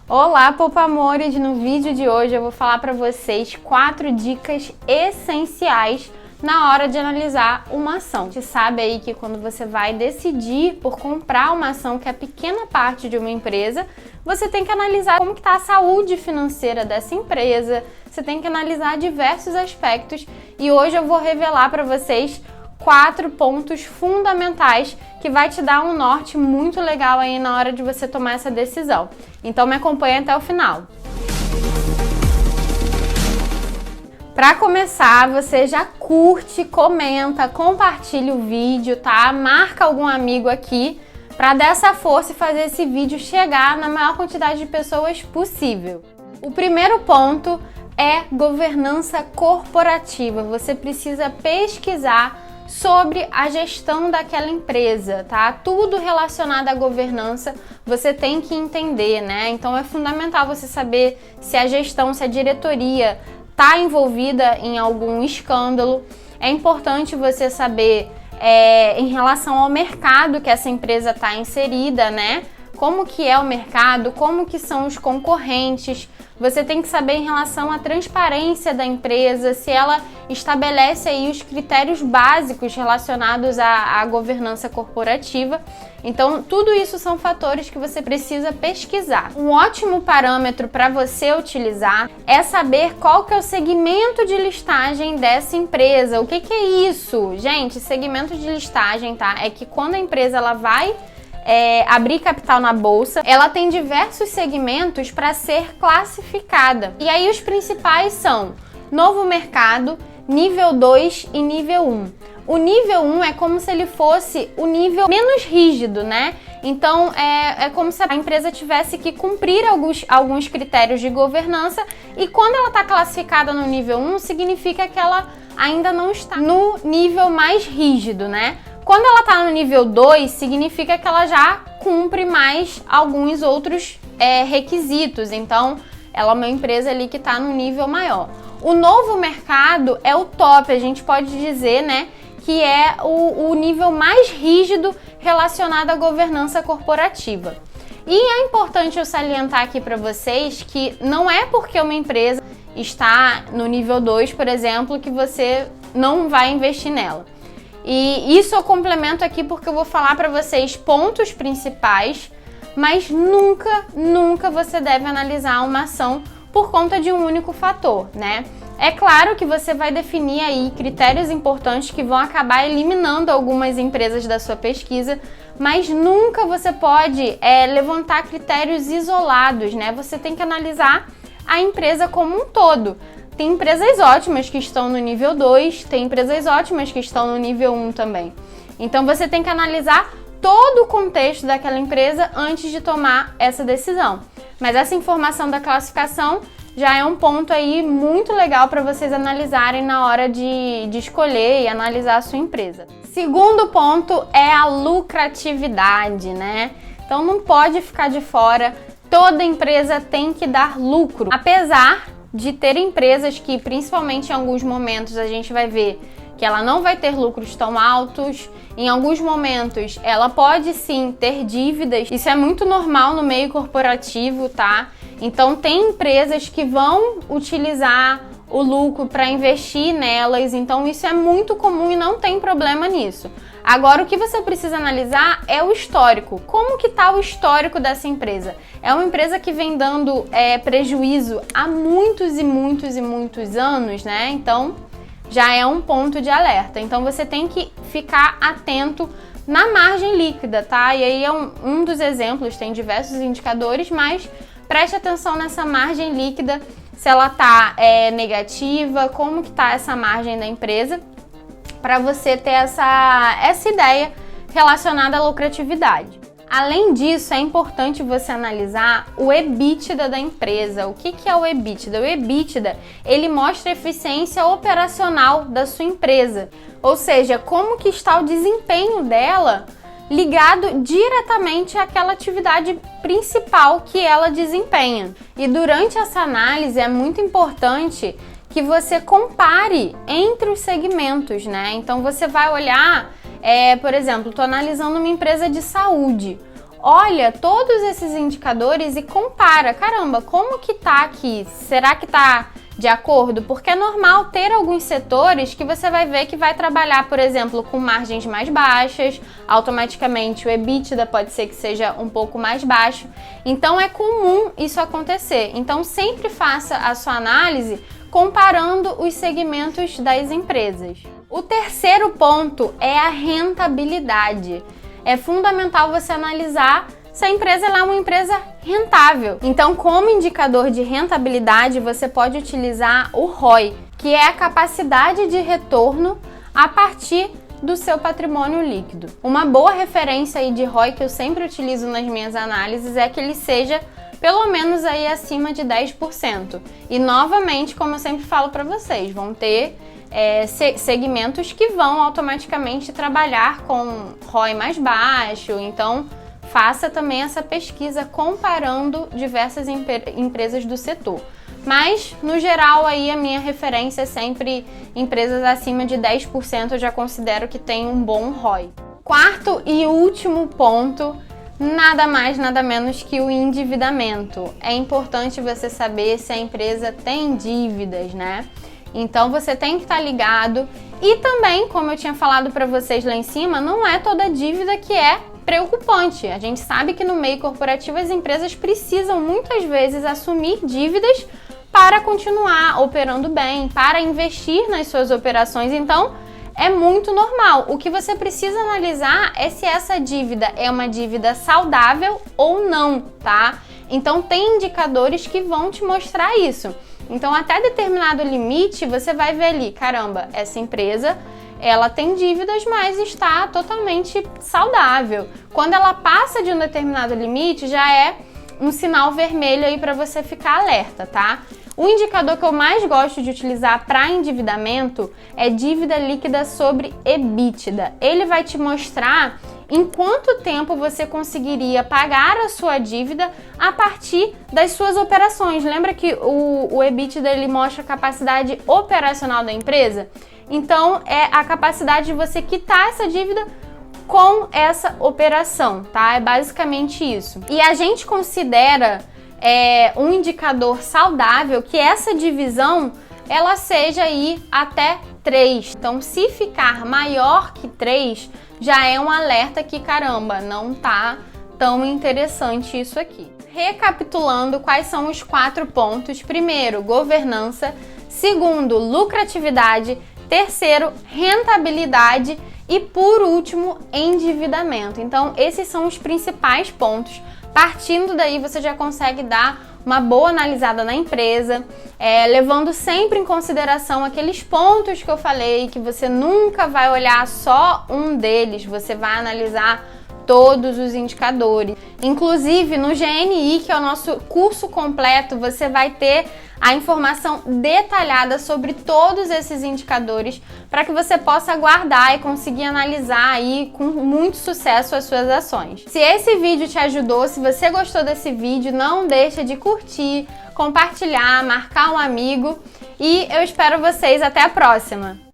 Olá, Poupamores! No vídeo de hoje eu vou falar para vocês 4 dicas essenciais na hora de analisar uma ação. A gente sabe aí que quando você vai decidir por comprar uma ação que é pequena parte de uma empresa, você tem que analisar como está a saúde financeira dessa empresa, você tem que analisar diversos aspectos e hoje eu vou revelar para vocês 4 pontos fundamentais que vai te dar um norte muito legal aí na hora de você tomar essa decisão. Então me acompanha até o final. Para começar, você já curte, comenta, compartilha o vídeo, tá? Marca algum amigo aqui para dar essa força e fazer esse vídeo chegar na maior quantidade de pessoas possível. O primeiro ponto é governança corporativa. Você precisa pesquisar sobre a gestão daquela empresa, tá? Tudo relacionado à governança você tem que entender, né? Então é fundamental você saber se a gestão, se a diretoria está envolvida em algum escândalo. É importante você saber em relação ao mercado que essa empresa está inserida, né? Como que é o mercado, como que são os concorrentes. Você tem que saber em relação à transparência da empresa, se ela estabelece aí os critérios básicos relacionados à governança corporativa. Então, tudo isso são fatores que você precisa pesquisar. Um ótimo parâmetro para você utilizar é saber qual que é o segmento de listagem dessa empresa. O que é isso? Gente, segmento de listagem, tá? É que quando a empresa ela vai abrir capital na bolsa, ela tem diversos segmentos para ser classificada. E aí os principais são novo mercado, nível 2 e nível 1. O nível 1 é como se ele fosse o nível menos rígido, né? Então é como se a empresa tivesse que cumprir alguns critérios de governança e quando ela está classificada no nível 1, significa que ela ainda não está no nível mais rígido, né? Quando ela está no nível 2, significa que ela já cumpre mais alguns outros requisitos. Então, ela é uma empresa ali que está no nível maior. O novo mercado é o top, a gente pode dizer, né, que é o nível mais rígido relacionado à governança corporativa. E é importante eu salientar aqui para vocês que não é porque uma empresa está no nível 2, por exemplo, que você não vai investir nela. E isso eu complemento aqui porque eu vou falar para vocês pontos principais, mas nunca você deve analisar uma ação por conta de um único fator, né? É claro que você vai definir aí critérios importantes que vão acabar eliminando algumas empresas da sua pesquisa, mas nunca você pode levantar critérios isolados, né? Você tem que analisar a empresa como um todo. Tem empresas ótimas que estão no nível 2, tem empresas ótimas que estão no nível 1 também. Então você tem que analisar todo o contexto daquela empresa antes de tomar essa decisão. Mas essa informação da classificação já é um ponto aí muito legal para vocês analisarem na hora de escolher e analisar a sua empresa. Segundo ponto é a lucratividade, né? Então não pode ficar de fora, toda empresa tem que dar lucro. Apesar de ter empresas que, principalmente em alguns momentos, a gente vai ver que ela não vai ter lucros tão altos, em alguns momentos ela pode sim ter dívidas, isso é muito normal no meio corporativo, tá? Então tem empresas que vão utilizar o lucro para investir nelas, então isso é muito comum e não tem problema nisso. Agora, o que você precisa analisar é o histórico. Como que está o histórico dessa empresa? É uma empresa que vem dando prejuízo há muitos anos, né? Então, já é um ponto de alerta. Então, você tem que ficar atento na margem líquida, tá? E aí é um dos exemplos, tem diversos indicadores, mas preste atenção nessa margem líquida, se ela está negativa, como que está essa margem da empresa, para você ter essa ideia relacionada à lucratividade. Além disso, é importante você analisar o EBITDA da empresa. O que é o EBITDA? O EBITDA, ele mostra a eficiência operacional da sua empresa, ou seja, como que está o desempenho dela ligado diretamente àquela atividade principal que ela desempenha. E durante essa análise é muito importante que você compare entre os segmentos, né? Então você vai olhar, por exemplo, estou analisando uma empresa de saúde. olha todos esses indicadores e compara. Caramba, como que tá aqui? Será que tá de acordo? Porque é normal ter alguns setores que você vai ver que vai trabalhar, por exemplo, com margens mais baixas, automaticamente o EBITDA pode ser que seja um pouco mais baixo. Então é comum isso acontecer. Então sempre faça a sua análise comparando os segmentos das empresas. O terceiro ponto é a rentabilidade. É fundamental você analisar se a empresa é uma empresa rentável. Então, como indicador de rentabilidade, você pode utilizar o ROI, que é a capacidade de retorno a partir do seu patrimônio líquido. Uma boa referência aí de ROI que eu sempre utilizo nas minhas análises é que ele seja pelo menos aí acima de 10%. E novamente, como eu sempre falo para vocês, vão ter segmentos que vão automaticamente trabalhar com ROI mais baixo, então faça também essa pesquisa comparando diversas empresas do setor. Mas, no geral, aí a minha referência é sempre empresas acima de 10%, eu já considero que tem um bom ROI. Quarto e último ponto, nada mais, nada menos que o endividamento. É importante você saber se a empresa tem dívidas, né? Então você tem que estar ligado. E também, como eu tinha falado para vocês lá em cima, não é toda dívida que é preocupante. A gente sabe que no meio corporativo as empresas precisam muitas vezes assumir dívidas para continuar operando bem, para investir nas suas operações. Então, é muito normal. O que você precisa analisar é se essa dívida é uma dívida saudável ou não, tá? Então, tem indicadores que vão te mostrar isso. Então, até determinado limite, você vai ver ali, caramba, essa empresa, ela tem dívidas, mas está totalmente saudável. Quando ela passa de um determinado limite, já é um sinal vermelho aí para você ficar alerta, tá? O indicador que eu mais gosto de utilizar para endividamento é dívida líquida sobre EBITDA. Ele vai te mostrar em quanto tempo você conseguiria pagar a sua dívida a partir das suas operações. Lembra que o EBITDA ele mostra a capacidade operacional da empresa? Então, é a capacidade de você quitar essa dívida com essa operação, tá? É basicamente isso. E a gente considera um indicador saudável que essa divisão ela seja aí até 3. Então, se ficar maior que 3, já é um alerta que, caramba, não tá tão interessante isso aqui. Recapitulando, quais são os 4 pontos? Primeiro, governança. Segundo, lucratividade. Terceiro, rentabilidade. E por último, endividamento. Então, esses são os principais pontos. Partindo daí, você já consegue dar uma boa analisada na empresa, levando sempre em consideração aqueles pontos que eu falei, que você nunca vai olhar só um deles, você vai analisar todos os indicadores. Inclusive, no GNI, que é o nosso curso completo, você vai ter a informação detalhada sobre todos esses indicadores para que você possa guardar e conseguir analisar aí com muito sucesso as suas ações. Se esse vídeo te ajudou, se você gostou desse vídeo, não deixa de curtir, compartilhar, marcar um amigo e eu espero vocês até a próxima!